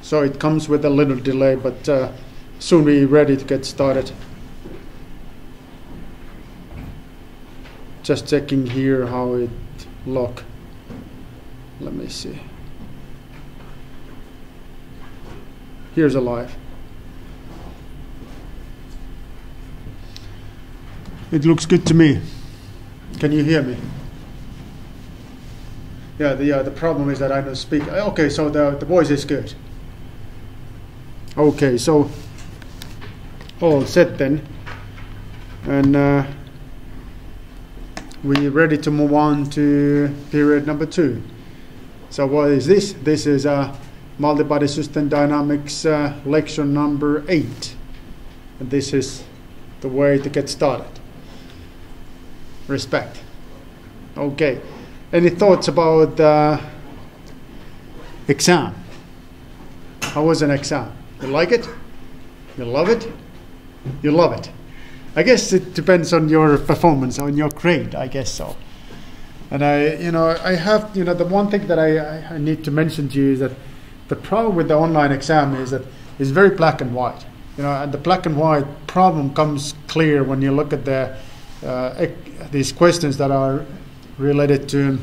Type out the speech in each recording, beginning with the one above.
so it comes with a little delay, but soon we're ready to get started. Just checking here how it look. Let me see. Here's a live. It looks good to me. Can you hear me? Yeah, the problem is that I don't speak. Okay, so the voice is good. Okay, so all set then. And we're ready to move on to period number 2. So what is this? This is multi-body system dynamics lecture number 8. And this is the way to get started. Respect. Okay. Any thoughts about exam? How was an exam? You like it? You love it? You love it. I guess it depends on your performance, on your grade, I guess so. And I have, the one thing that I need to mention to you is that the problem with the online exam is that it's very black and white. And the black and white problem comes clear when you look at these questions that are related to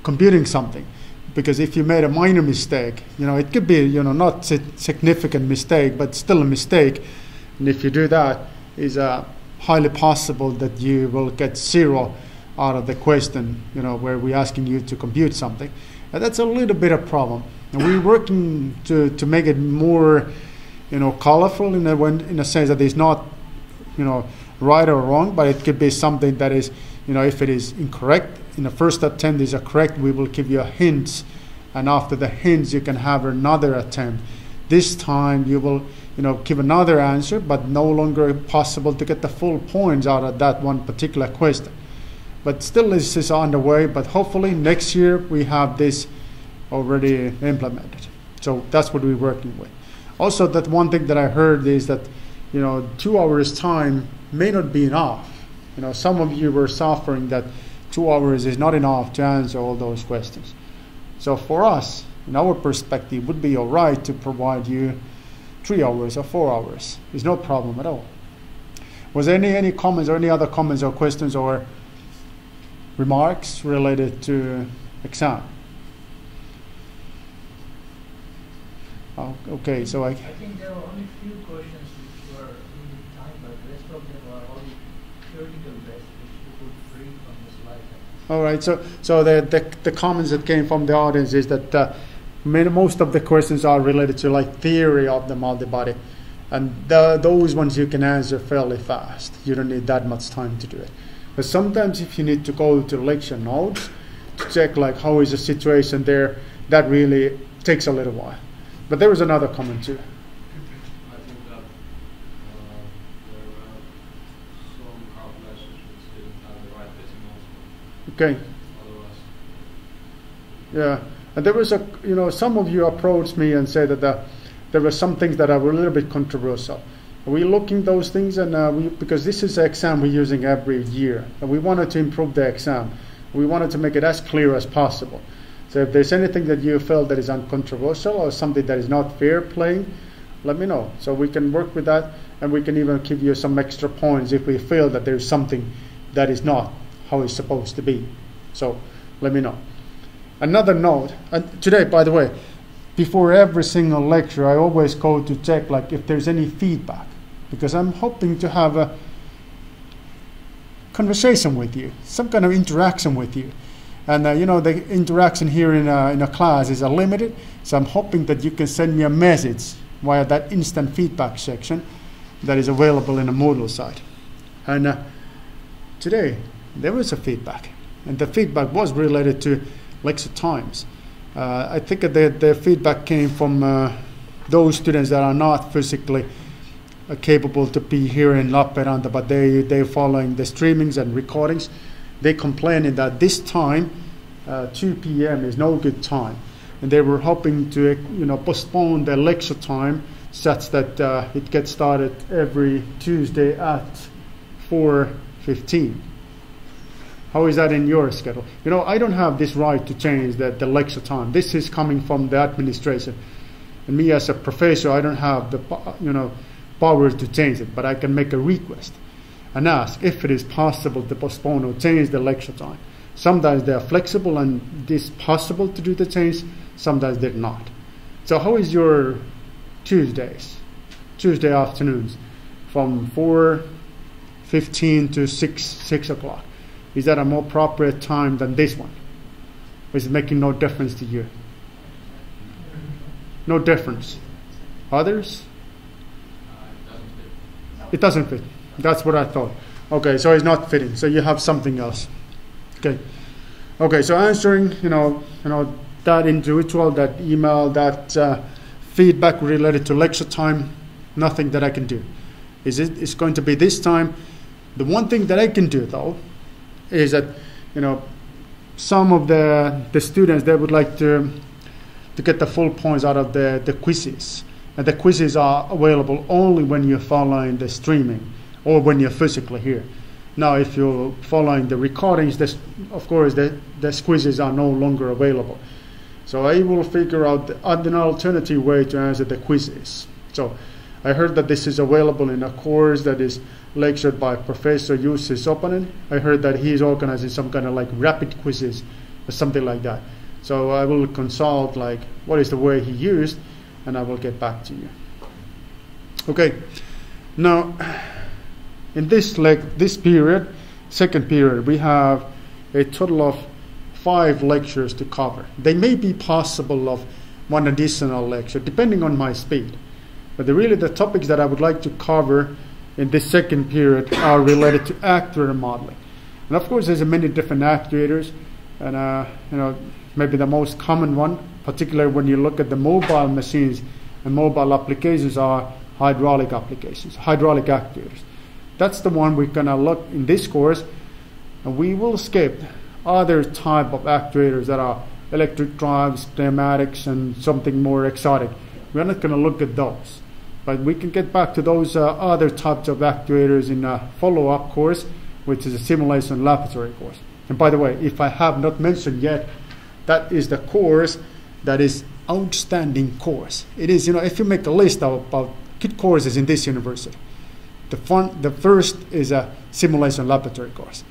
computing something. Because if you made a minor mistake, it could be, not a significant mistake, but still a mistake. And if you do that, it's highly possible that you will get 0 out of the question, where we're asking you to compute something. And that's a little bit of a problem. And we're working to make it more, colorful in a sense that it's not, right or wrong, but it could be something that is, if it is incorrect, in the first attempt is correct, we will give you a hint. And after the hints, you can have another attempt. This time you will, give another answer, but no longer possible to get the full points out of that one particular question. But still this is underway, but hopefully next year we have this already implemented. So that's what we're working with. Also, that one thing that I heard is that, 2 hours time may not be enough. Some of you were suffering that 2 hours is not enough to answer all those questions. So for us, in our perspective, it would be all right to provide you 3 hours or 4 hours. There's no problem at all. Was there any comments or any other comments or questions or remarks related to exam? Oh, okay, so I think there are only few questions which were in time, but the rest of them are only theoretical based, which you could read from the slide. All right, so the comments that came from the audience is that most of the questions are related to like theory of the multibody, and those ones you can answer fairly fast. You don't need that much time to do it. But sometimes if you need to go to lecture notes to check like how is the situation there, that really takes a little while. But there was another comment too. I think that there were some calculations which didn't have the right decimals. Okay. Otherwise. Yeah, and there was some of you approached me and said that there were some things that are a little bit controversial. We're looking those things, and because this is an exam we're using every year, and we wanted to improve the exam. We wanted to make it as clear as possible. So if there's anything that you feel that is uncontroversial or something that is not fair playing, let me know. So we can work with that, and we can even give you some extra points if we feel that there's something that is not how it's supposed to be. So let me know. Another note, and today, by the way, before every single lecture, I always go to check like if there's any feedback, because I'm hoping to have a conversation with you, some kind of interaction with you. And the interaction here in a class is limited, so I'm hoping that you can send me a message via that instant feedback section that is available in the Moodle site. And today there was a feedback, and the feedback was related to lecture times. I think that the feedback came from those students that are not physically capable to be here in Lappeenranta, but they're following the streamings and recordings. They complaining that this time, 2 p.m. is no good time, and they were hoping to postpone the lecture time such that it gets started every Tuesday at 4:15. How is that in your schedule? You know, I don't have this right to change the lecture time. This is coming from the administration. And me as a professor, I don't have the power to change it, but I can make a request and ask if it is possible to postpone or change the lecture time. Sometimes they are flexible and it is possible to do the change, sometimes they're not. So how is your Tuesday afternoons from 4:15 to 6 o'clock? Is that a more appropriate time than this one? Or is it making no difference to you? No difference. Others? It doesn't fit. That's what I thought. Okay, so it's not fitting. So you have something else. Okay. Okay, so answering, that individual, that email, that feedback related to lecture time, nothing that I can do. It's going to be this time. The one thing that I can do, though, is that, some of the students, they would like to get the full points out of the quizzes. And the quizzes are available only when you're following the streaming or when you're physically here. Now, if you're following the recordings, of course, the quizzes are no longer available. So I will figure out an alternative way to answer the quizzes. So I heard that this is available in a course that is lectured by Professor Jussi Sopanen. I heard that he is organizing some kind of like rapid quizzes or something like that. So I will consult what is the way he used, and I will get back to you. Okay. Now, in this period, second period, we have a total of 5 lectures to cover. They may be possible of one additional lecture, depending on my speed. But the topics that I would like to cover in this second period are related to actuator modeling. And of course, there's many different actuators, and maybe the most common one, particularly when you look at the mobile machines and mobile applications, are hydraulic applications, hydraulic actuators. That's the one we're going to look in this course, and we will skip other type of actuators that are electric drives, pneumatics, and something more exotic. We're not going to look at those, but we can get back to those other types of actuators in a follow-up course, which is a simulation laboratory course. And by the way, if I have not mentioned yet, that is the course that is outstanding course. It is, if you make a list of about good courses in this university, the first is a simulation laboratory course.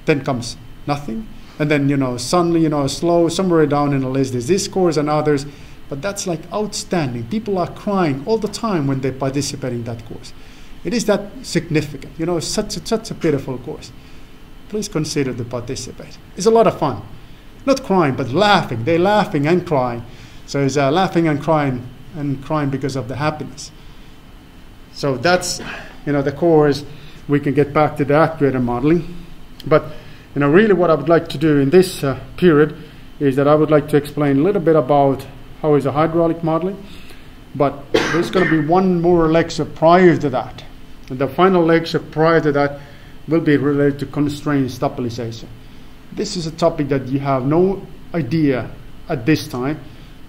Then comes nothing. And then, suddenly, slow, somewhere down in the list is this course and others. But that's like outstanding. People are crying all the time when they participate in that course. It is that significant. Such a beautiful course. Please consider to participate. It's a lot of fun. Not crying, but laughing. They're laughing and crying. So it's laughing and crying because of the happiness. So that's, the course. We can get back to the actuator modeling. But, really what I would like to do in this period is that I would like to explain a little bit about how is a hydraulic modeling. But there's going to be one more lecture prior to that. And the final lecture prior to that will be related to constraint stabilization. This is a topic that you have no idea at this time,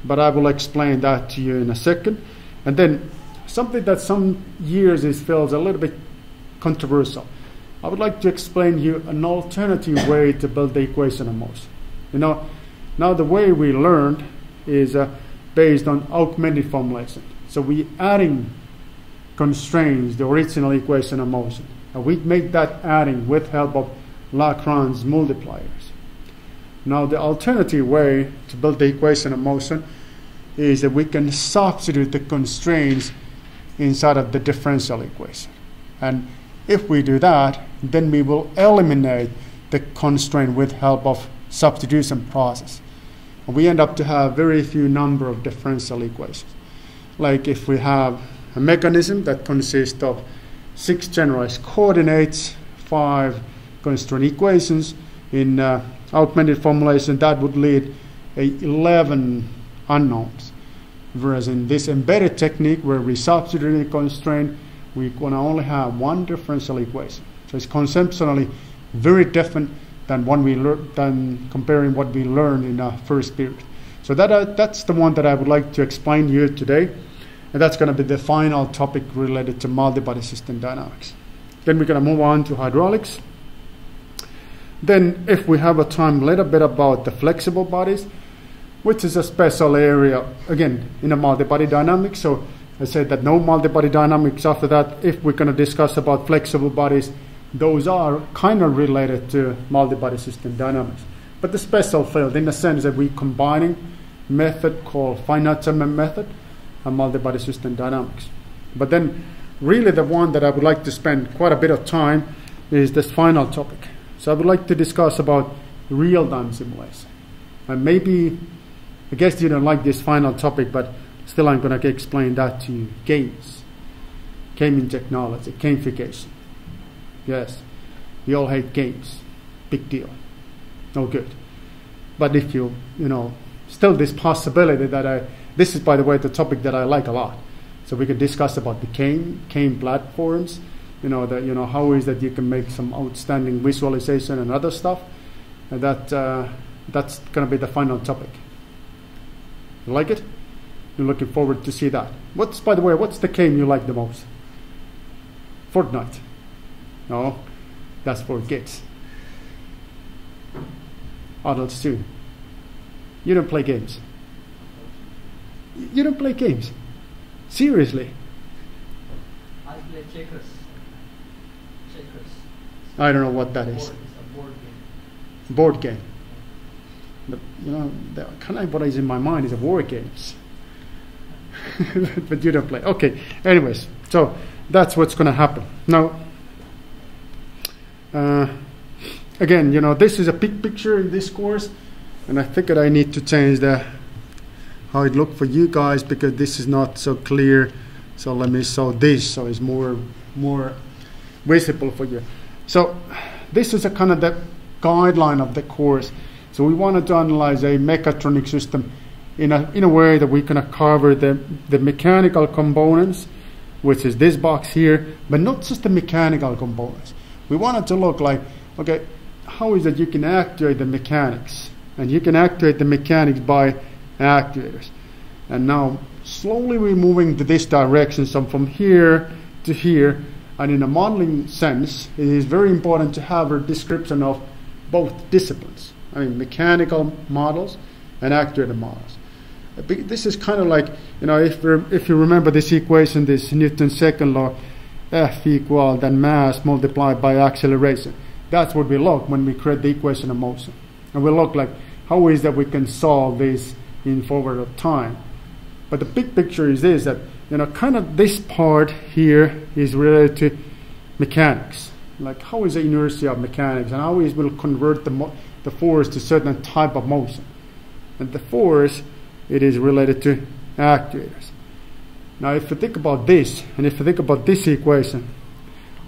but I will explain that to you in a second. And then something that some years feels a little bit controversial. I would like to explain to you an alternative way to build the equation of motion. Now the way we learned is based on augmented formulation. So we adding constraints, the original equation of motion. And we make that adding with help of Lagrange multipliers. Now the alternative way to build the equation of motion is that we can substitute the constraints inside of the differential equation. And if we do that, then we will eliminate the constraint with help of substitution process. And we end up to have very few number of differential equations. Like if we have a mechanism that consists of 6 generalized coordinates, 5 constraint equations in augmented formulation, that would lead 11 unknowns. Whereas in this embedded technique where we substitute a constraint, we're going to only have 1 differential equation. So it's conceptually very different than comparing what we learned in our first period. So that's the one that I would like to explain to you today. And that's going to be the final topic related to multi-body system dynamics. Then we're going to move on to hydraulics. Then if we have a time, a little bit about the flexible bodies, which is a special area, again, in a multi-body dynamics. So I said that no multi-body dynamics after that. If we're going to discuss about flexible bodies, those are kind of related to multi-body system dynamics. But the special field, in the sense that we're combining method called finite element method and multi-body system dynamics. But then really the one that I would like to spend quite a bit of time is this final topic. So I would like to discuss about real-time simulation. And maybe, I guess you don't like this final topic, but still I'm going to explain that to you. Games. Gaming technology. Gamification. Yes. We all hate games. Big deal. No good. But if you still this possibility that this is, by the way, the topic that I like a lot. So we could discuss about the game platforms, how is that you can make some outstanding visualization and other stuff. And that's going to be the final topic. You like it? You're looking forward to see that. By the way, what's the game you like the most? Fortnite. No, that's for kids. Adults too. You don't play games. You don't play games. Seriously. I play checkers. I don't know what that is. It's a board game. Board game. But the kind of what is in my mind is a war games. But you don't play. Okay. Anyways, so that's what's going to happen. Now, again, this is a big picture in this course, and I figured I need to change how it looked for you guys because this is not so clear. So let me show this so it's more visible for you. So this is a kind of the guideline of the course. So we wanted to analyze a mechatronic system in a way that we can cover the mechanical components, which is this box here, but not just the mechanical components. We wanted to look like, okay, how is it you can actuate the mechanics? And you can actuate the mechanics by actuators. And now slowly we're moving to this direction, so from here to here. And in a modeling sense, it is very important to have a description of both disciplines. I mean, mechanical models and actuator models. This is kind of like, if you remember this equation, this Newton's second law, F equal then mass multiplied by acceleration. That's what we look when we create the equation of motion. And we look like, how is that we can solve this in forward of time? But the big picture is this, that kind of this part here is related to mechanics. Like how is the inertia of mechanics and how it will convert the force to certain type of motion. And the force, it is related to actuators. Now if you think about this, and if you think about this equation,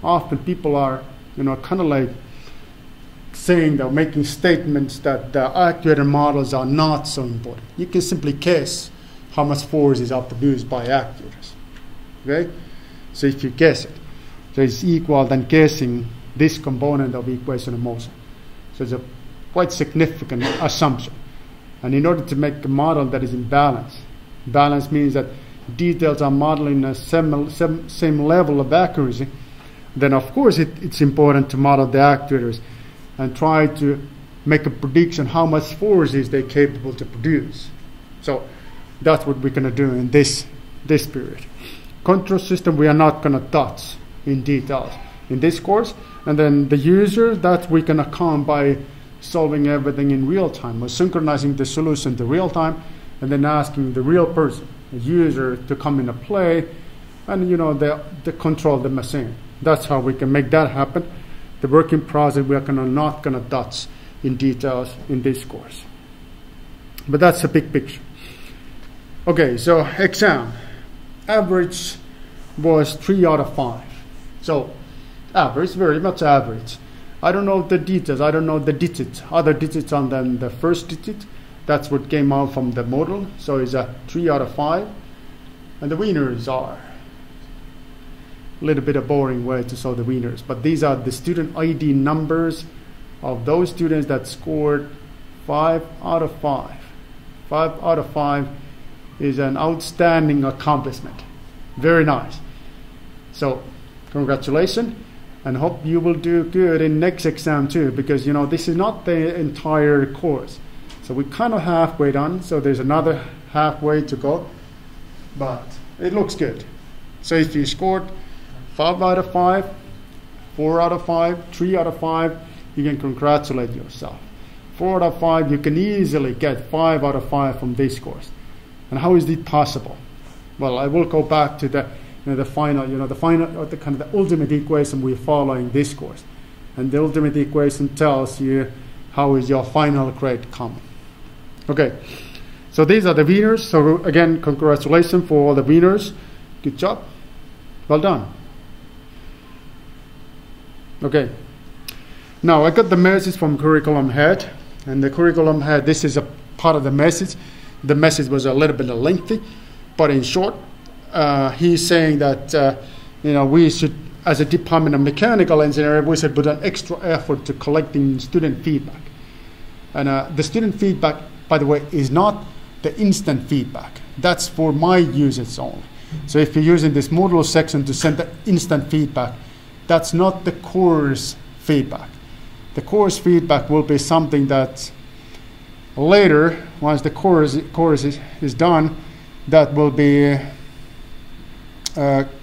often people are, kind of like saying that, making statements that the actuator models are not so important. You can simply guess how much force is produced by actuators. Okay? So if you guess it, so it's equal than guessing this component of the equation of motion. So it's a quite significant assumption. And in order to make a model that is in balance means that details are modeling a same level of accuracy, then of course it's important to model the actuators and try to make a prediction how much force is they capable to produce. So that's what we're going to do in this period. Control system we are not going to touch in details in this course. And then the user, that we can account by solving everything in real time, or synchronizing the solution to real time, and then asking the real person, the user, to come into play, and the control the machine. That's how we can make that happen. The working process we are not going to touch in details in this course. But that's a big picture. Okay, so exam. Average was 3 out of 5. So average, very much average. I don't know the details. I don't know the digits, other digits on than the first digit. That's what came out from the model. So it's a 3 out of 5. And the winners are a little bit of boring way to show the winners. But these are the student ID numbers of those students that scored 5 out of 5. 5 out of 5 is an outstanding accomplishment. Very nice. So congratulations. and hope you will do good in next exam too, because this is not the entire course. So we're kind of halfway done, so there's another halfway to go, but it looks good. So if you scored 5 out of 5, 4 out of 5, 3 out of 5, you can congratulate yourself. 4 out of 5, you can easily get 5 out of 5 from this course. And how is it possible? Well, I will go back to the the ultimate equation we're following this course. And the ultimate equation tells you how is your final grade coming. Okay, so these are the winners. So again, congratulations for all the winners. Good job. Well done. Okay. Now I got the message from curriculum head, and the curriculum head, this is a part of the message. The message was a little bit lengthy, but in short, he's saying that we should, as a department of mechanical engineering, we should put an extra effort to collecting student feedback. And the student feedback, by the way, is not the instant feedback. That's for my users only. So if you're using this Moodle section to send the instant feedback, that's not the course feedback. The course feedback will be something that later, once the course is done, that will be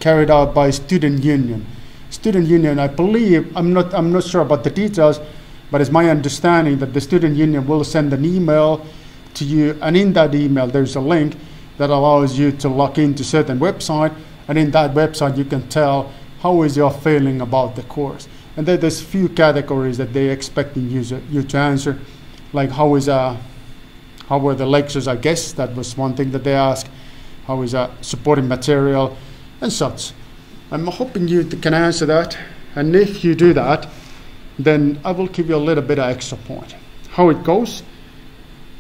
carried out by student union. Student union, I believe, I'm not sure about the details, but it's my understanding that the student union will send an email to you, and in that email there's a link that allows you to log into certain website, and in that website you can tell how is your feeling about the course. And then there's few categories that they're expecting you to answer, like how were the lectures, I guess that was one thing that they asked, how is supporting material and such. I'm hoping you can answer that, and if you do that, then I will give you a little bit of extra point. How it goes,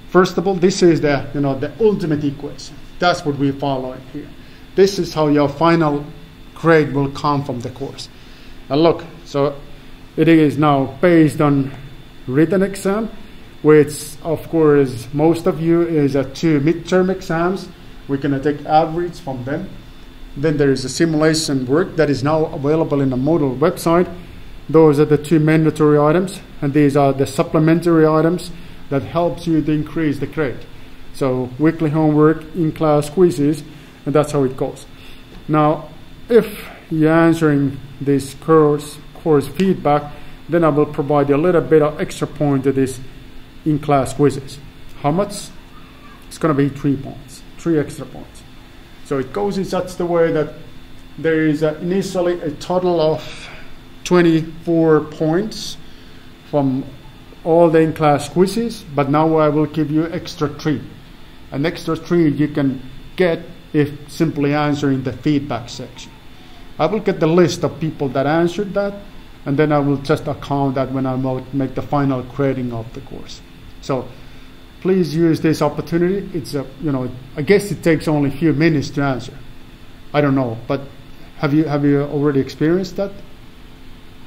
first of all, this is the ultimate equation. That's what we're following here. This is how your final grade will come from the course. And look, so it is now based on written exam, which of course most of you is 2 midterm exams. We're going to take average from them. Then there is a simulation work that is now available in the Moodle website. Those are the 2 mandatory items, and these are the supplementary items that helps you to increase the grade. So weekly homework, in-class quizzes, and that's how it goes. Now, if you're answering this course feedback, then I will provide you a little bit of extra point to this in-class quizzes. How much? It's going to be 3 points, 3 extra points. So it goes in such the way that there is initially a total of 24 points from all the in-class quizzes, but now I will give you extra 3. An extra 3 you can get if simply answering the feedback section. I will get the list of people that answered that, and then I will just account that when I make the final grading of the course. So please use this opportunity. It's I guess it takes only a few minutes to answer. I don't know, but have you already experienced that?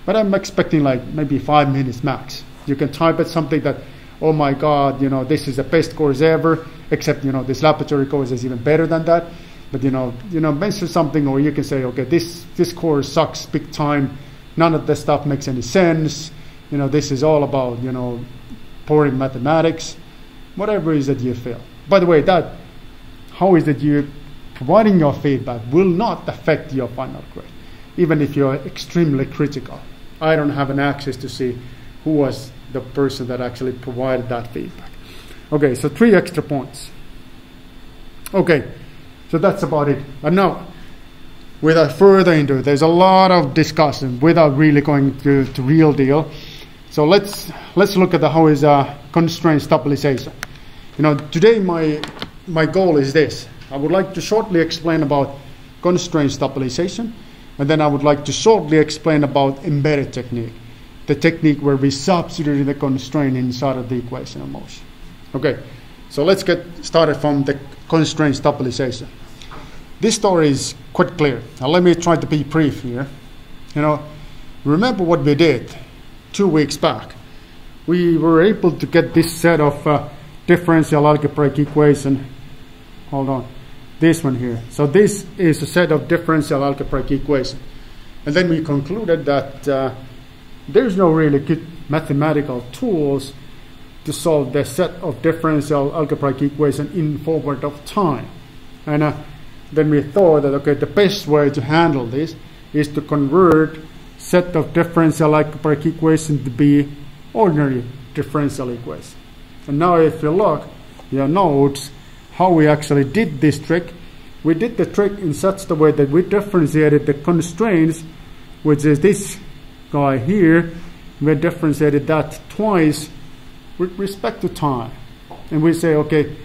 But I'm expecting like maybe 5 minutes max. You can type at something that, oh my God, this is the best course ever, except this laboratory course is even better than that. But mention something, or you can say, okay, this course sucks big time. None of the stuff makes any sense. This is all about boring mathematics. Whatever it is that you feel. By the way, how is that you providing your feedback will not affect your final grade, even if you're extremely critical. I don't have an access to see who was the person that actually provided that feedback. Okay, so 3 extra points. Okay, so that's about it. And now, without further ado, there's a lot of discussion without really going to real deal. So let's look at how is constraint stabilization. Today my goal is this. I would like to shortly explain about constraint stabilization, and then I would like to shortly explain about embedded technique, the technique where we substitute the constraint inside of the equation of motion. Okay, so let's get started from the constraint stabilization. This story is quite clear. Now let me try to be brief here. Remember what we did 2 weeks back. We were able to get this set of differential algebraic equation. Hold on, this one here. So this is a set of differential algebraic equation. And then we concluded that there's no really good mathematical tools to solve the set of differential algebraic equations in forward of time. And then we thought that, okay, the best way to handle this is to convert set of differential algebraic equations to be ordinary differential equations. And now if you look, you note how we actually did this trick. We did the trick in such the way that we differentiated the constraints, which is this guy here. We differentiated that twice with respect to time. And we say, okay,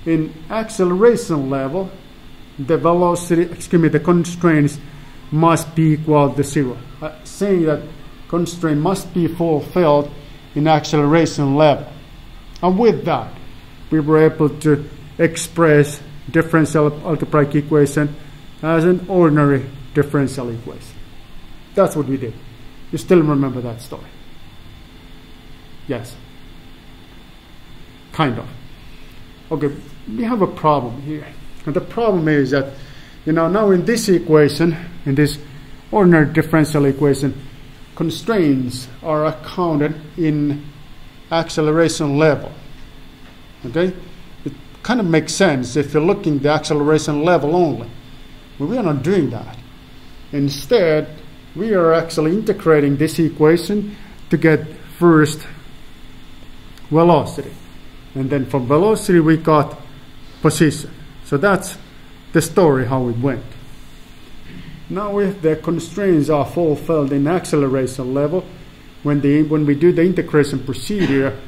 in acceleration level, the velocity, the constraints must be equal to 0. Saying that constraint must be fulfilled in acceleration level. And with that, we were able to express differential algebraic equation as an ordinary differential equation. That's what we did. You still remember that story? Yes. Kind of. Okay, we have a problem here. And the problem is that, now in this equation, in this ordinary differential equation, constraints are accounted in acceleration level. Okay? It kind of makes sense if you're looking at the acceleration level only. But we are not doing that. Instead, we are actually integrating this equation to get first velocity. And then from velocity we got position. So that's the story how it went. Now if the constraints are fulfilled in acceleration level, when we do the integration procedure,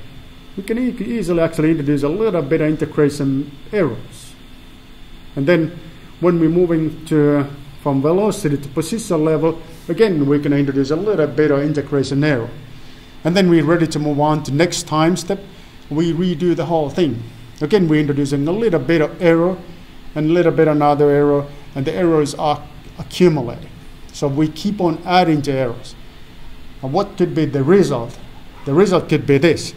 we can easily actually introduce a little bit of integration errors. And then when we're moving from velocity to position level, again we can introduce a little bit of integration error. And then we're ready to move on to next time step. We redo the whole thing. Again, we're introducing a little bit of error and a little bit another error, and the errors are accumulating. So we keep on adding to errors. And what could be the result? The result could be this.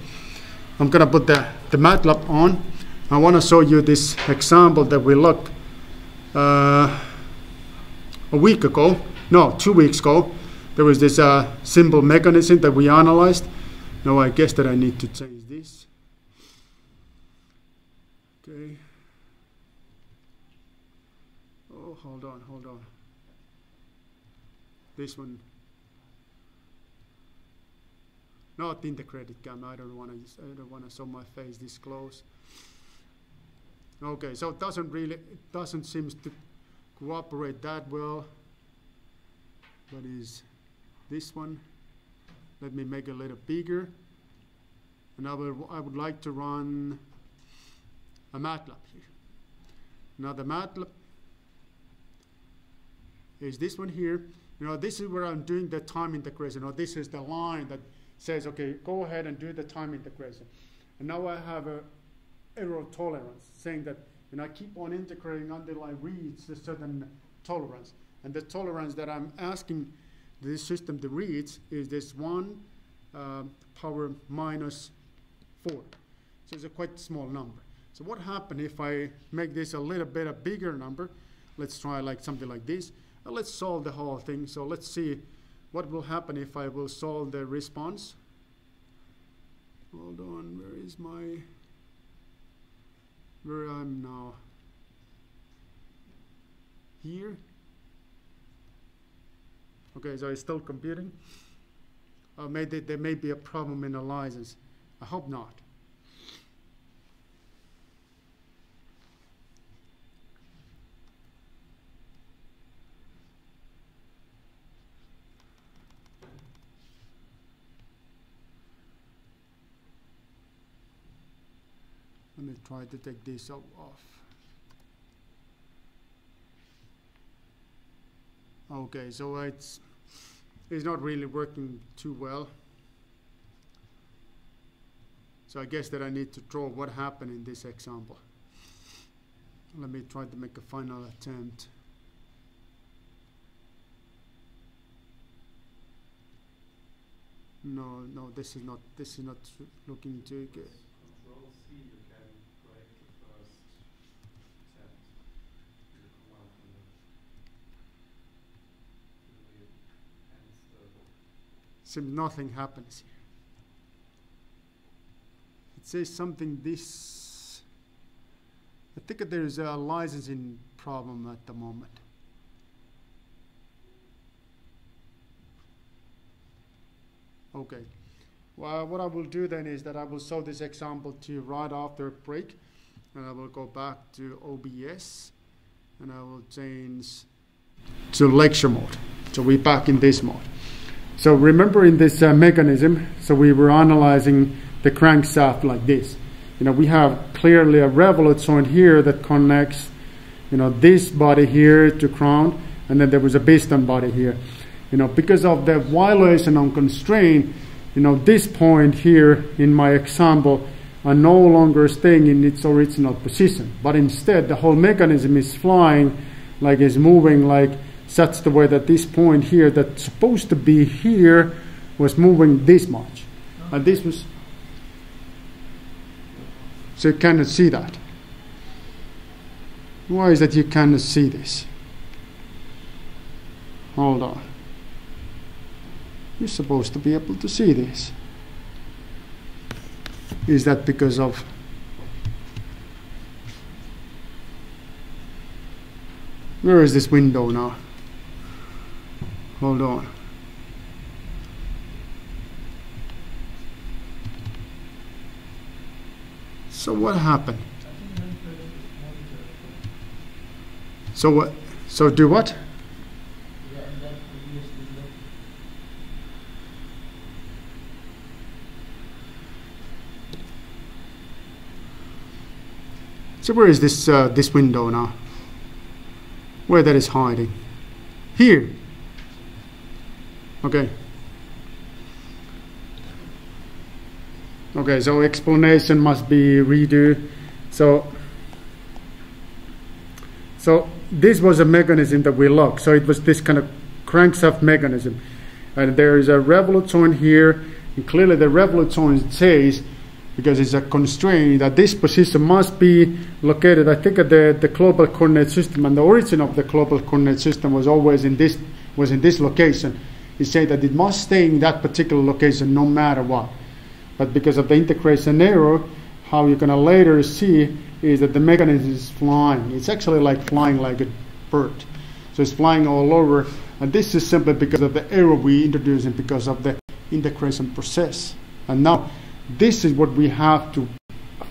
I'm going to put the MATLAB on. I want to show you this example that we looked a week ago. No, 2 weeks ago. There was this simple mechanism that we analyzed. Now I guess that I need to change this. Okay. Oh, hold on. This one. Not integrated camera. I don't want to show my face this close. Okay, so it doesn't seem to cooperate that well. What is this one? Let me make it a little bigger. And I would like to run a MATLAB here. Now the MATLAB is this one here. This is where I'm doing the time integration. This is the line that says, okay, go ahead and do the time integration. And now I have a error tolerance saying that I keep on integrating until I reach a certain tolerance. And the tolerance that I'm asking this system to reach is this 1 power minus 4. So it's a quite small number. So what happens if I make this a little bit a bigger number? Let's try like something like this. Let's solve the whole thing. So let's see what will happen if I will solve the response. Hold on, where I'm now? Here. Okay, so it's still computing. Maybe there may be a problem in the license. I hope not. Let me try to take this off. Okay, so it's not really working too well. So I guess that I need to draw what happened in this example. Let me try to make a final attempt. No, this is not looking too good. Control C, you can break the first attempt. You come out and seems nothing happens here. It says something this. I think there is a licensing problem at the moment. Okay. Well, what I will do then is that I will show this example to you right after a break, and I will go back to OBS, and I will change to lecture mode. So we're back in this mode. So remember in this mechanism, so we were analyzing the crankshaft like this. You know, we have clearly a revolute joint here that connects, you know, this body here to ground, and then there was a piston body here. You know, because of the violation on constraint, you know, this point here in my example are no longer staying in its original position, but instead the whole mechanism is flying, like is moving like such the way that this point here that's supposed to be here was moving this much. And this was, so you cannot see that. Why is that you cannot see this? Hold on. You're supposed to be able to see this. Is that because of where is this window now? Hold on. So what happened? So what? So do what? So where is this this window now? Where that is hiding? Here. Okay. Okay, so explanation must be redo. So this was a mechanism that we locked. So it was this kind of crankshaft mechanism. And there is a revolute joint here, and clearly the revolute joint says, because it's a constraint, that this position must be located, I think, at the global coordinate system, and the origin of the global coordinate system was always in this location. It said that it must stay in that particular location no matter what. But because of the integration error, how you're going to later see is that the mechanism is flying. It's actually like flying like a bird. So it's flying all over, and this is simply because of the error we introduced and because of the integration process. And now this is what we have to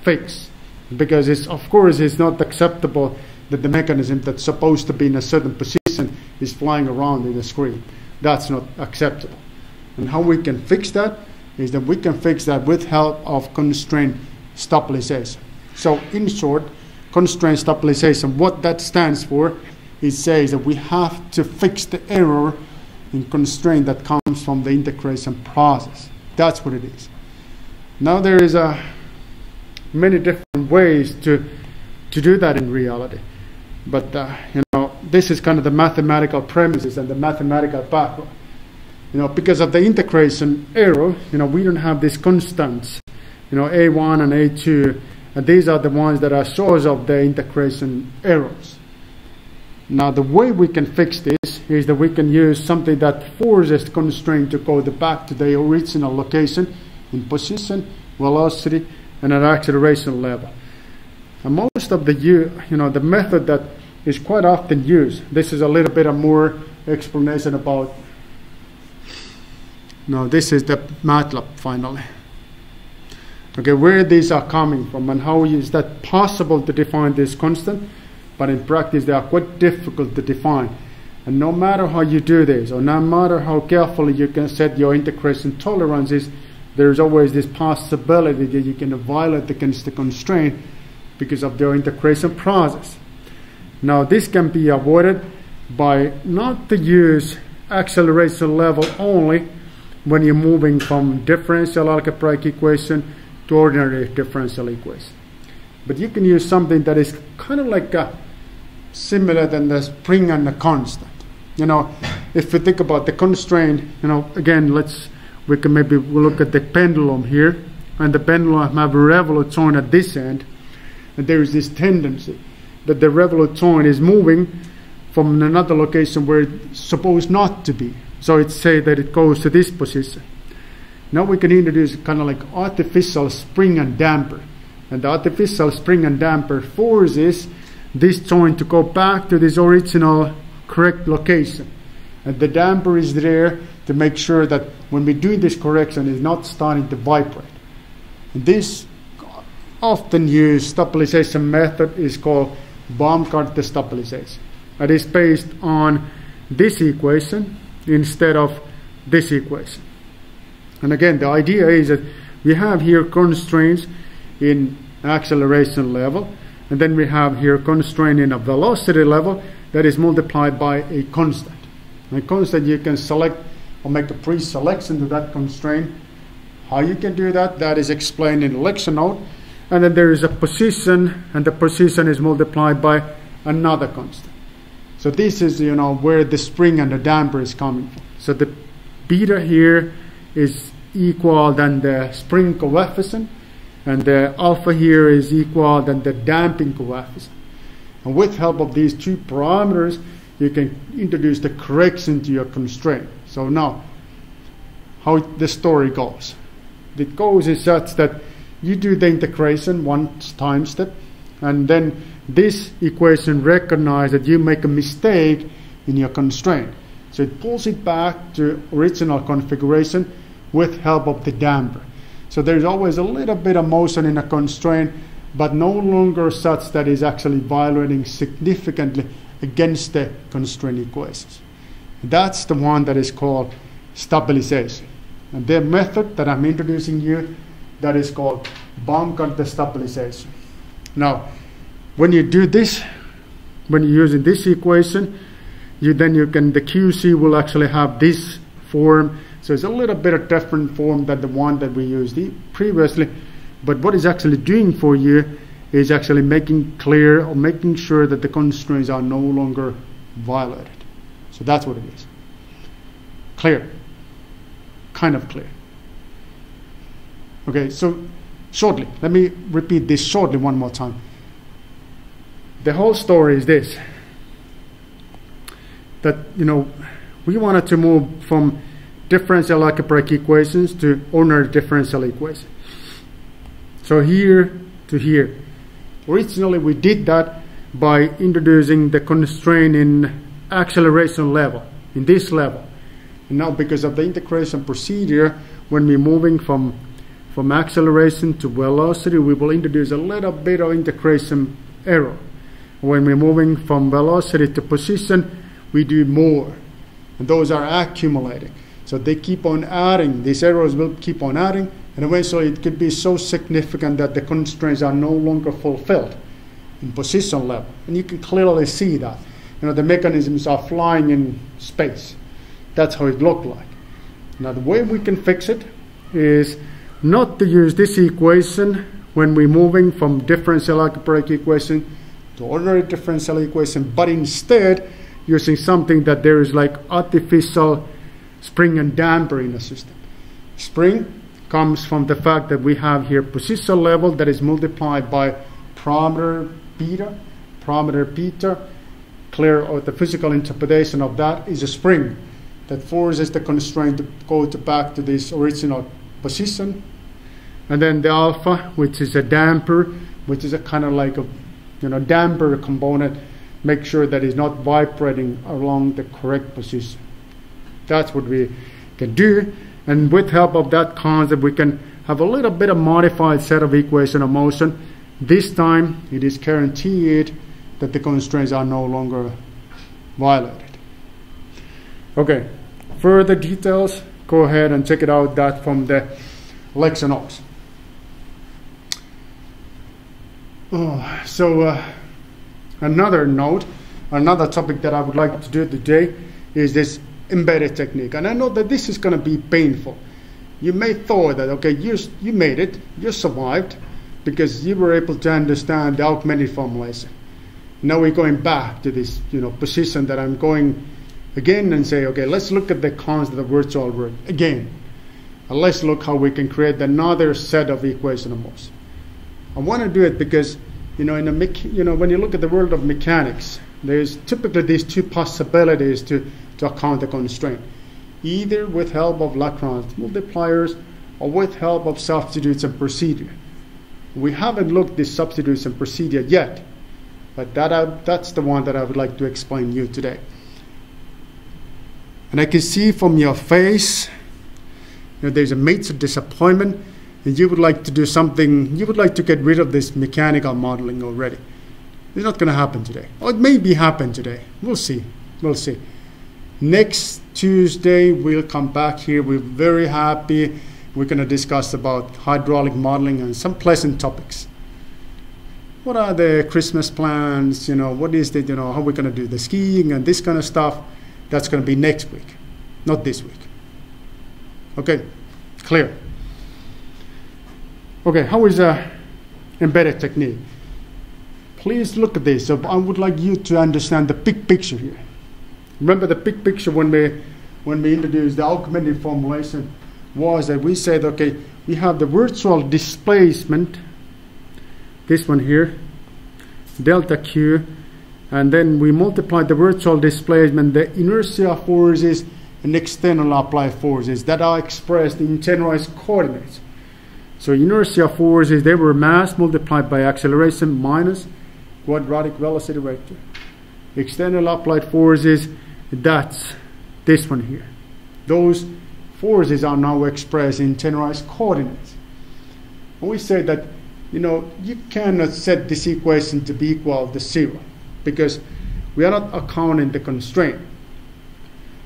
fix, because it's, of course, it's not acceptable that the mechanism that's supposed to be in a certain position is flying around in the screen. That's not acceptable. And how we can fix that is that we can fix that with help of constraint stabilization. So in short, constraint stabilization, what that stands for, it says that we have to fix the error in constraint that comes from the integration process. That's what it is. Now there is many different ways to do that in reality, but you know, this is kind of the mathematical premises and the mathematical background. You know, because of the integration error, you know, we don't have these constants, you know, A1 and A2, and these are the ones that are source of the integration errors. Now the way we can fix this is that we can use something that forces the constraint to go back to the original location in position, velocity, and at acceleration level. And most of the the method that is quite often used, this is a little bit of more explanation about. No, this is the MATLAB finally. Okay, where these are coming from and how is that possible to define this constant, but in practice they are quite difficult to define. And no matter how you do this, or no matter how carefully you can set your integration tolerances, there's always this possibility that you can violate against the constraint because of the integration process. Now this can be avoided by not to use acceleration level only when you're moving from differential algebraic equation to ordinary differential equation. But you can use something that is kind of like similar than the spring and the constant. You know, if you think about the constraint, you know, again, we can maybe look at the pendulum here, and the pendulum have a revolute joint at this end, and there is this tendency that the revolute joint is moving from another location where it's supposed not to be. So it's say that it goes to this position. Now we can introduce kind of like artificial spring and damper. And the artificial spring and damper forces this joint to go back to this original correct location. And the damper is there to make sure that when we do this correction, it's not starting to vibrate. And this often used stabilization method is called Baumgartner stabilization. It is based on this equation instead of this equation. And again, the idea is that we have here constraints in acceleration level, and then we have here constraint in a velocity level that is multiplied by a constant. And a constant you can select or make a pre-selection to that constraint. How you can do that, that is explained in the lecture note. And then there is a position, and the position is multiplied by another constant. So this is, where the spring and the damper is coming from. So the beta here is equal than the spring coefficient, and the alpha here is equal than the damping coefficient. And with help of these two parameters, you can introduce the correction to your constraint. So now, how the story goes. It goes is such that you do the integration one time step, and then this equation recognizes that you make a mistake in your constraint. So it pulls it back to original configuration with help of the damper. So there's always a little bit of motion in a constraint, but no longer such that is actually violating significantly against the constraint equations. That's the one that is called stabilization. And the method that I'm introducing you, that is called Baumgartner stabilization. Now, when you do this, when you're using this equation, the QC will actually have this form. So it's a little bit of different form than the one that we used previously. But what it's actually doing for you is actually making clear or making sure that the constraints are no longer violated. So that's what it is. Clear. Kind of clear. Okay, so shortly, let me repeat this shortly one more time. The whole story is this, that we wanted to move from differential algebraic equations to ordinary differential equations. So here to here. Originally we did that by introducing the constraint in acceleration level, in this level. And now because of the integration procedure, when we're moving from acceleration to velocity, we will introduce a little bit of integration error. When we're moving from velocity to position, we do more. And those are accumulating. So they keep on adding. These errors will keep on adding. And eventually it could be so significant that the constraints are no longer fulfilled in position level. And you can clearly see that. The mechanisms are flying in space. That's how it looks like. Now the way we can fix it is not to use this equation when we're moving from differential algebraic equation to ordinary differential equation, but instead using something that there is like artificial spring and damper in the system. Spring comes from the fact that we have here position level that is multiplied by parameter beta. Parameter beta, clear or the physical interpretation of that is a spring that forces the constraint to go back to this original position. And then the alpha, which is a damper, which is a kind of like a damper component, make sure that it's not vibrating along the correct position. That's what we can do. And with help of that concept, we can have a little bit of modified set of equation of motion. This time, it is guaranteed that the constraints are no longer violated. Okay, further details, go ahead and check it out, that from the lecture notes. Another topic that I would like to do today is this embedded technique. And I know that this is going to be painful. You may thought that, okay, you made it, you survived, because you were able to understand the augmented formulation. Now we're going back to this position that I'm going again and say, okay, let's look at the concept of virtual world again. And let's look how we can create another set of equation of motion. I want to do it because, when you look at the world of mechanics, there's typically these two possibilities to account the constraint. Either with help of Lagrange multipliers or with help of substitutes and procedure. We haven't looked at this substitutes and procedure yet, but that's the one that I would like to explain to you today. And I can see from your face, there's a major disappointment, and you would like to do something, you would like to get rid of this mechanical modeling already. It's not going to happen today. Or it may be happen today. We'll see. We'll see. Next Tuesday, we'll come back here. We're very happy. We're going to discuss about hydraulic modeling and some pleasant topics. What are the Christmas plans? What is it, how we're going to do the skiing and this kind of stuff? That's going to be next week, not this week. Okay, clear. Okay, how is embedded technique? Please look at this. So I would like you to understand the big picture here. Remember the big picture when we introduced the augmented formulation was that we said, okay, we have the virtual displacement, this one here, delta Q, and then we multiply the virtual displacement, the inertia forces and external applied forces that are expressed in generalized coordinates. So inertia forces, they were mass multiplied by acceleration minus quadratic velocity vector. External applied forces, that's this one here. Those forces are now expressed in generalized coordinates. And we say that, you cannot set this equation to be equal to 0 because we are not accounting the constraint.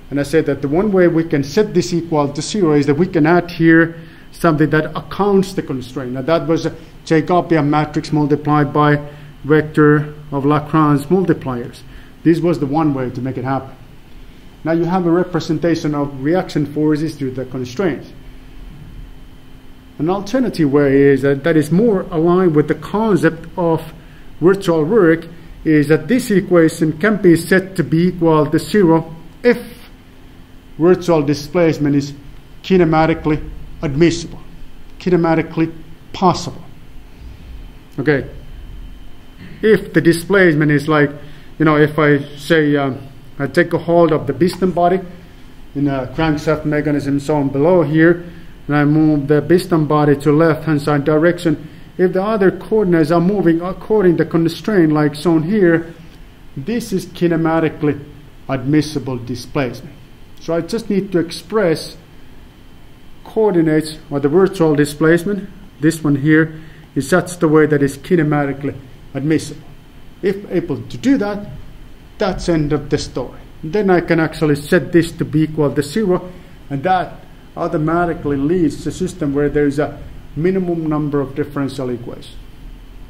And I said that the one way we can set this equal to 0 is that we can add here something that accounts the constraint. Now that was a Jacobian matrix multiplied by vector of Lagrange multipliers. This was the one way to make it happen. Now you have a representation of reaction forces through the constraints. An alternative way is that is more aligned with the concept of virtual work is that this equation can be set to be equal to 0 if virtual displacement is kinematically admissible, kinematically possible. Okay. If the displacement is like, if I say I take a hold of the piston body in a crankshaft mechanism shown below here, and I move the piston body to left-hand side direction, if the other coordinates are moving according to constraint like shown here, this is kinematically admissible displacement. So I just need to express coordinates or the virtual displacement, this one here, is such the way that is kinematically admissible. If able to do that, that's end of the story. Then I can actually set this to be equal to 0, and that automatically leads to a system where there is a minimum number of differential equations.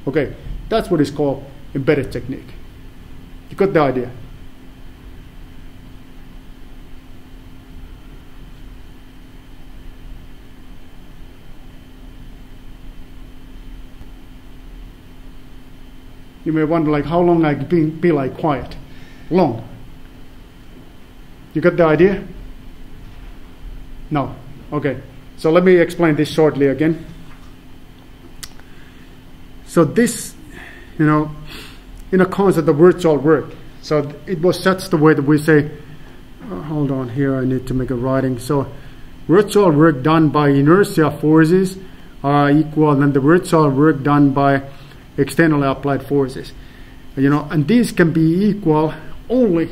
Okay, that's what is called embedded technique. You got the idea? You may wonder, like, how long I can be like quiet? Long. You got the idea? No. Okay. So let me explain this shortly again. So this, in a concept of virtual work. So it was such the way that we say, hold on here, I need to make a writing. So virtual work done by inertia forces are equal than the virtual work done by externally applied forces. And these can be equal only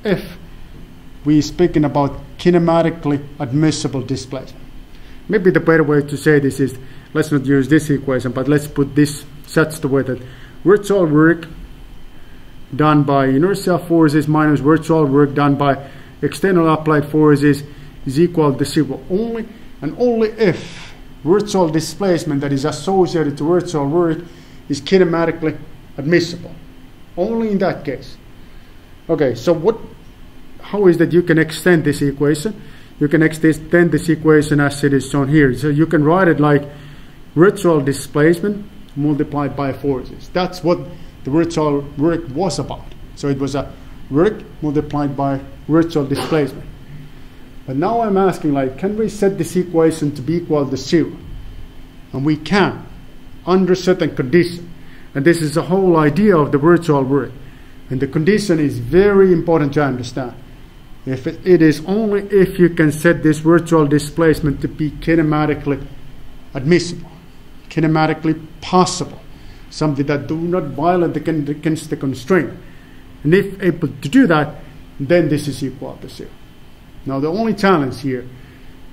if we're speaking about kinematically admissible displacement. Maybe the better way to say this is, let's not use this equation, but let's put this such the way that virtual work done by inertia forces minus virtual work done by external applied forces is equal to 0 only and only if virtual displacement that is associated to virtual work is kinematically admissible. Only in that case. Okay, so how is that you can extend this equation? You can extend this equation as it is shown here. So you can write it like virtual displacement multiplied by forces. That's what the virtual work was about. So it was a work multiplied by virtual displacement. But now I'm asking, like, can we set this equation to be equal to 0? And we can, under certain conditions. And this is the whole idea of the virtual work. And the condition is very important to understand. It is only if you can set this virtual displacement to be kinematically admissible, kinematically possible, something that do not violate against the constraint. And if able to do that, then this is equal to 0. Now the only challenge here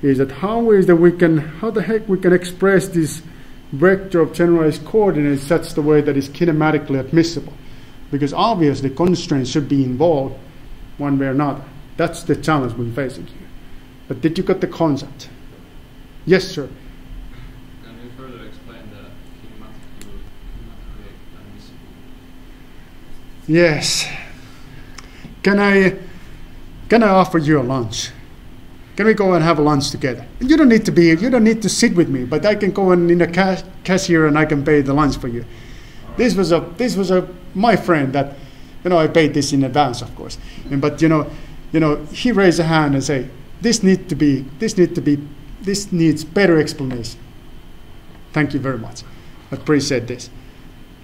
is that how the heck we can express this vector of generalized coordinates such the way that is kinematically admissible, because obviously constraints should be involved one way or another. That's the challenge we're facing here. But did you get the concept? Yes, sir. Can you further explain the kinematically admissible? Yes. Can I offer you a lunch? Can we go and have a lunch together? And you don't need to sit with me, but I can go in a cashier and I can pay the lunch for you. This was my friend that, I paid this in advance, of course. But he raised a hand and say, this needs better explanation. Thank you very much. I appreciate this.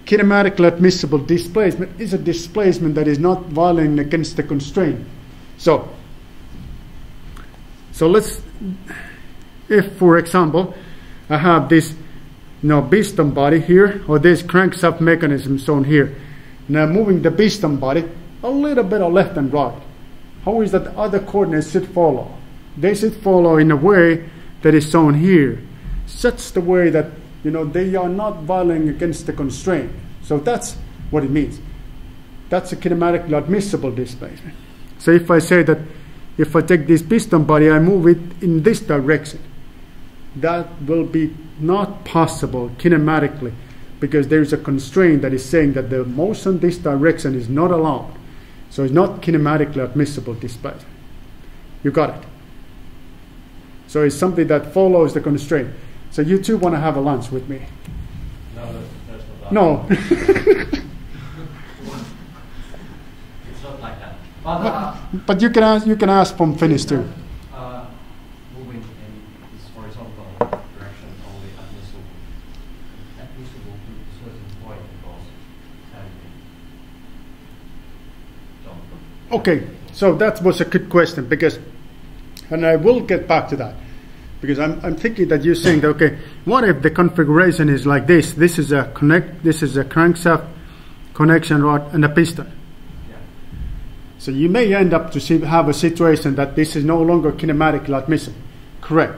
Kinematically admissible displacement is a displacement that is not violating against the constraint. So let's, if for example, I have this piston body here, or this crankshaft mechanism shown here. Now moving the piston body a little bit of left and right. How is that the other coordinates should follow? They should follow in a way that is shown here. Such the way that they are not violating against the constraint. So that's what it means. That's a kinematically admissible displacement. So if I say that if I take this piston body, I move it in this direction, that will be not possible kinematically, because there's a constraint that is saying that the motion this direction is not allowed. So it's not kinematically admissible displacement. You got it? So it's something that follows the constraint. So you two want to have a lunch with me? No, that's not that. No. It's not like that. But you can ask from Finnish too. Moving in this horizontal direction only admissible to a certain point because Okay, so that was a good question, and I will get back to that, because I'm thinking that you're saying that, okay, what if the configuration is like this? This is a crankshaft, connection rod, and a piston. Yeah. So you may end up to have a situation that this is no longer kinematically admissible. Correct.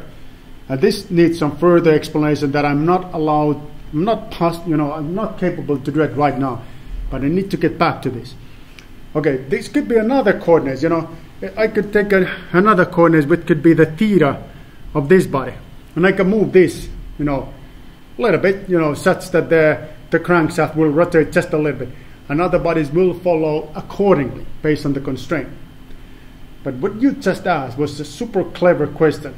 And this needs some further explanation that I'm not allowed, I'm not capable to do it right now, but I need to get back to this. Okay, this could be another coordinate, I could take another coordinate which could be the theta of this body. And I can move this, a little bit, such that the crankshaft will rotate just a little bit. And other bodies will follow accordingly based on the constraint. But what you just asked was a super clever question.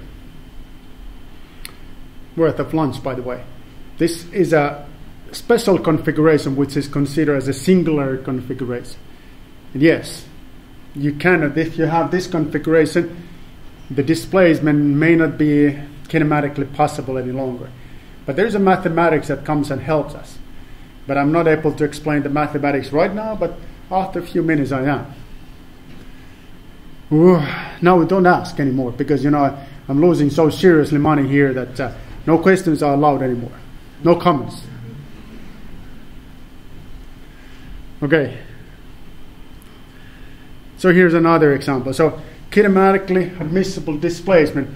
Worth of lunch, by the way. This is a special configuration which is considered as a singular configuration. And yes, you cannot, if you have this configuration, the displacement may not be kinematically possible any longer. But there's a mathematics that comes and helps us. But I'm not able to explain the mathematics right now, but after a few minutes I am. Now don't ask anymore, because I'm losing so seriously money here that no questions are allowed anymore. No comments. Okay. So here's another example. So kinematically admissible displacement.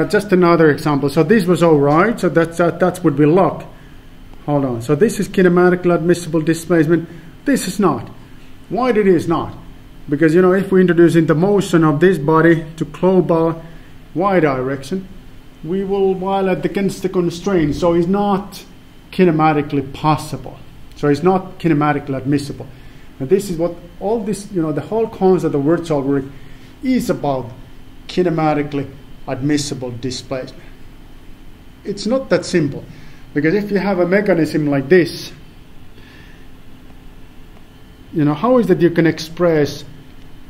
Just another example. So this was all right. So that's what we look. Hold on. So this is kinematically admissible displacement. This is not. Why it is not? Because if we introduce in the motion of this body to global y direction, we will violate against the constraint. So it's not kinematically possible. So it's not kinematically admissible. And this is what all this, the whole concept of virtual work is about: kinematically admissible displacement. It's not that simple, because if you have a mechanism like this, how is that you can express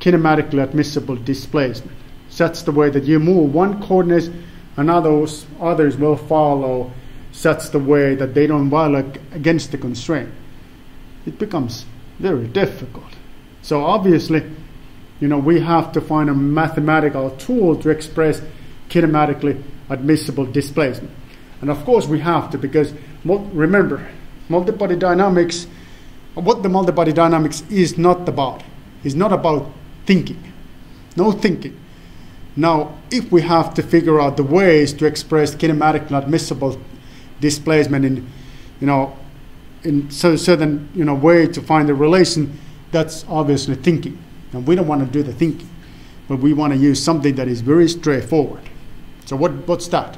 kinematically admissible displacement? Such the way that you move one coordinate and others will follow such the way that they don't violate against the constraint. It becomes very difficult. So obviously we have to find a mathematical tool to express kinematically admissible displacement. And of course we have to, because remember, multi-body dynamics, what the multi-body dynamics is not about thinking. No thinking. Now, if we have to figure out the ways to express kinematically admissible displacement in certain way to find the relation, that's obviously thinking. And we don't want to do the thinking, but we want to use something that is very straightforward. So what's that?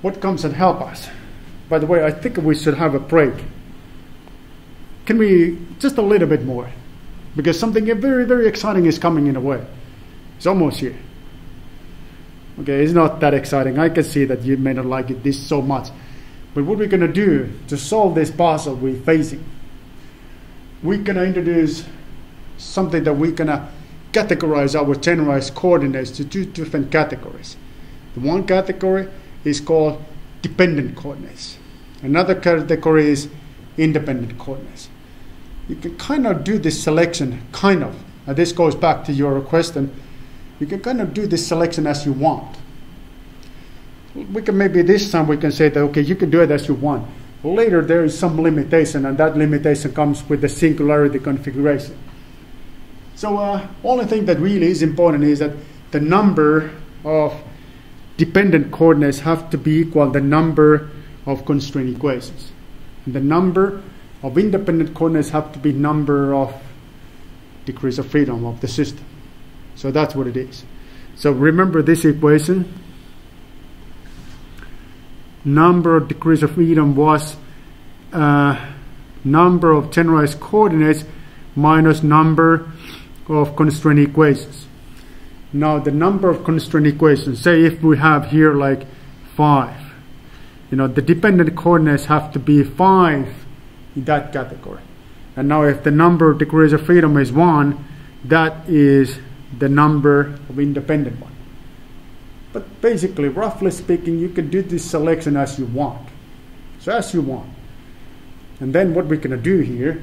What comes and help us? By the way, I think we should have a break. Can we just a little bit more? Because something very, very exciting is coming in a way. It's almost here. Okay, it's not that exciting. I can see that you may not like this so much. But what we're going to do to solve this puzzle we're facing, we're going to introduce something that we're going to categorize our generalized coordinates to two different categories. The one category is called dependent coordinates. Another category is independent coordinates. You can kind of do this selection, and this goes back to your question, you can kind of do this selection as you want. We can maybe this time we can say that, okay, you can do it as you want. Later there is some limitation, and that limitation comes with the singularity configuration. So only thing that really is important is that the number of dependent coordinates have to be equal to the number of constraint equations. And the number of independent coordinates have to be number of degrees of freedom of the system. So that's what it is. So remember this equation. Number of degrees of freedom was number of generalized coordinates minus number of constraint equations. Now the number of constraint equations, say if we have here like 5, the dependent coordinates have to be 5 in that category. And now if the number of degrees of freedom is 1, that is the number of independent one. But basically, roughly speaking, you can do this selection as you want. So as you want. And then what we're going to do here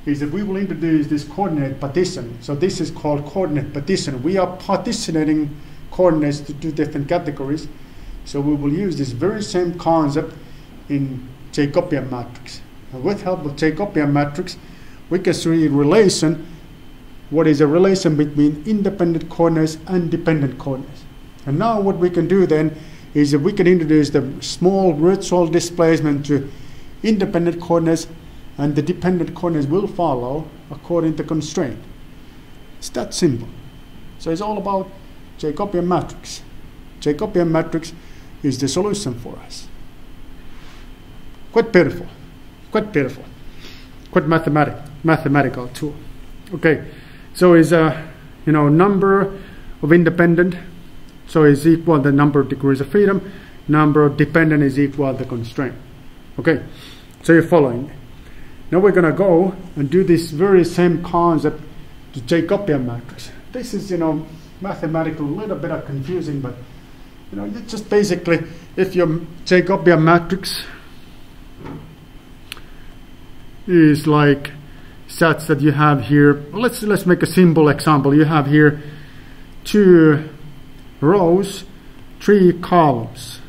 is that we will introduce this coordinate partition. So this is called coordinate partition. We are partitioning coordinates to two different categories. So we will use this very same concept in Jacobian matrix. And with help of Jacobian matrix, we can see a relation. What is a relation between independent coordinates and dependent coordinates? And now what we can do then is that we can introduce the small virtual displacement to independent coordinates, and the dependent coordinates will follow according to constraint. It's that simple. So it's all about Jacobian matrix. Jacobian matrix is the solution for us. Quite beautiful. Quite mathematical tool. Okay, so is number of independent, so is equal to the number of degrees of freedom. Number of dependent is equal to constraint. Okay, so you're following. Now we're going to go and do this very same concept to Jacobian matrix. This is, mathematical, a little bit of confusing, but, it's just basically, if your Jacobian matrix is like such that you have here, let's make a simple example. You have here 2 rows, 3 columns.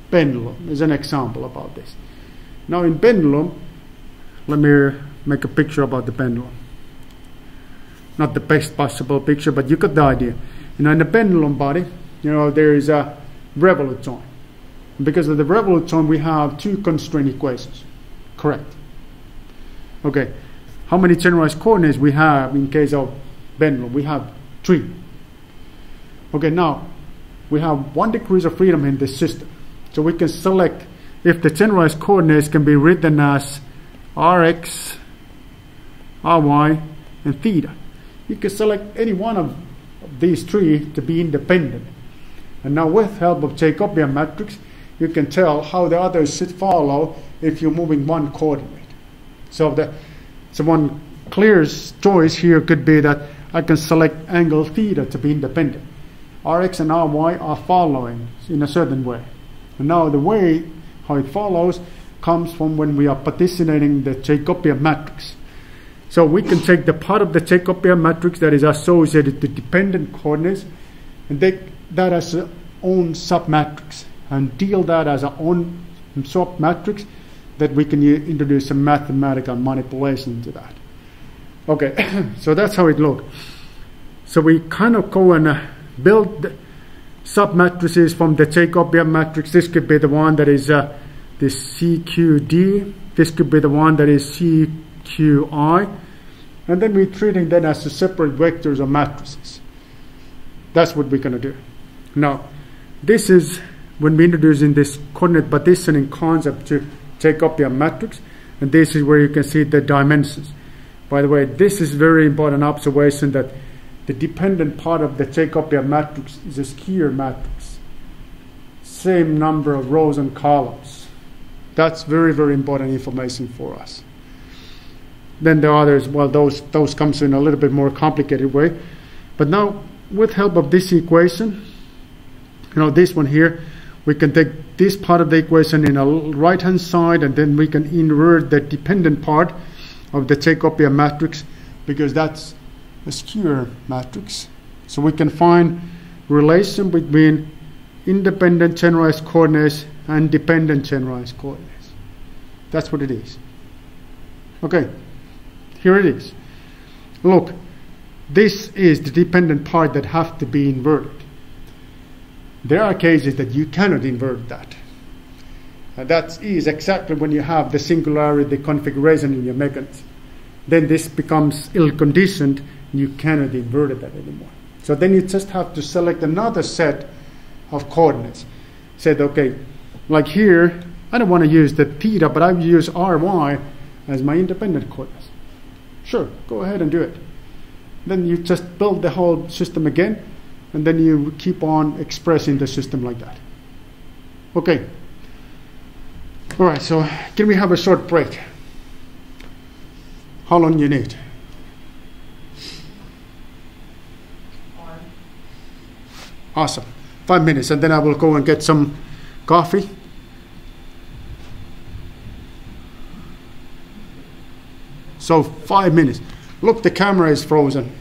Pendulum is an example about this. Now in pendulum, let me make a picture about the pendulum. Not the best possible picture, but you got the idea. In the pendulum body, there is a revolute zone. Because of the revolute zone, we have 2 constraint equations. Correct. Okay. How many generalized coordinates we have in case of pendulum? We have 3. Okay, now we have 1 degree of freedom in this system. So we can select if the generalized coordinates can be written as Rx, Ry, and theta. You can select any one of these 3 to be independent. And now with help of Jacobian matrix, you can tell how the others should follow if you're moving 1 coordinate. So one clear choice here could be that I can select angle theta to be independent. Rx and Ry are following in a certain way. And now the way how it follows comes from when we are partitioning the Jacobian matrix. So we can take the part of the Jacobian matrix that is associated to dependent coordinates and take that as its own submatrix and deal that as our own submatrix that we can introduce some mathematical manipulation to that. Okay, so that's how it looks. So we kind of go and build submatrices from the Jacobian matrix. This could be the one that is the CQD. This could be the one that is CQI. And then we're treating them as separate vectors or matrices. That's what we're going to do. Now, this is when we're introducing this coordinate partitioning concept to Jacobian matrix. And this is where you can see the dimensions. By the way, this is very important observation that the dependent part of the Jacobian matrix is a skewer matrix. Same number of rows and columns. That's very, very important information for us. Then the others, well, those comes in a little bit more complicated way. But now, with help of this equation, this one here, we can take this part of the equation in a right-hand side, and then we can invert the dependent part of the Jacobian matrix, because that's a skewer matrix. So we can find relation between independent generalized coordinates and dependent generalized coordinates. That's what it is. Okay, here it is. Look, this is the dependent part that have to be inverted. There are cases that you cannot invert that. And that is exactly when you have the singularity configuration in your mechanism. Then this becomes ill-conditioned, and you cannot invert that anymore. So then you just have to select another set of coordinates. Said, okay, like here, I don't want to use the theta, but I will use Ry as my independent coordinates. Sure, go ahead and do it. Then you just build the whole system again, and then you keep on expressing the system like that. Okay. All right, so can we have a short break? How long you need? 5. Awesome. 5 minutes, and then I will go and get some coffee. So 5 minutes. Look, the camera is frozen.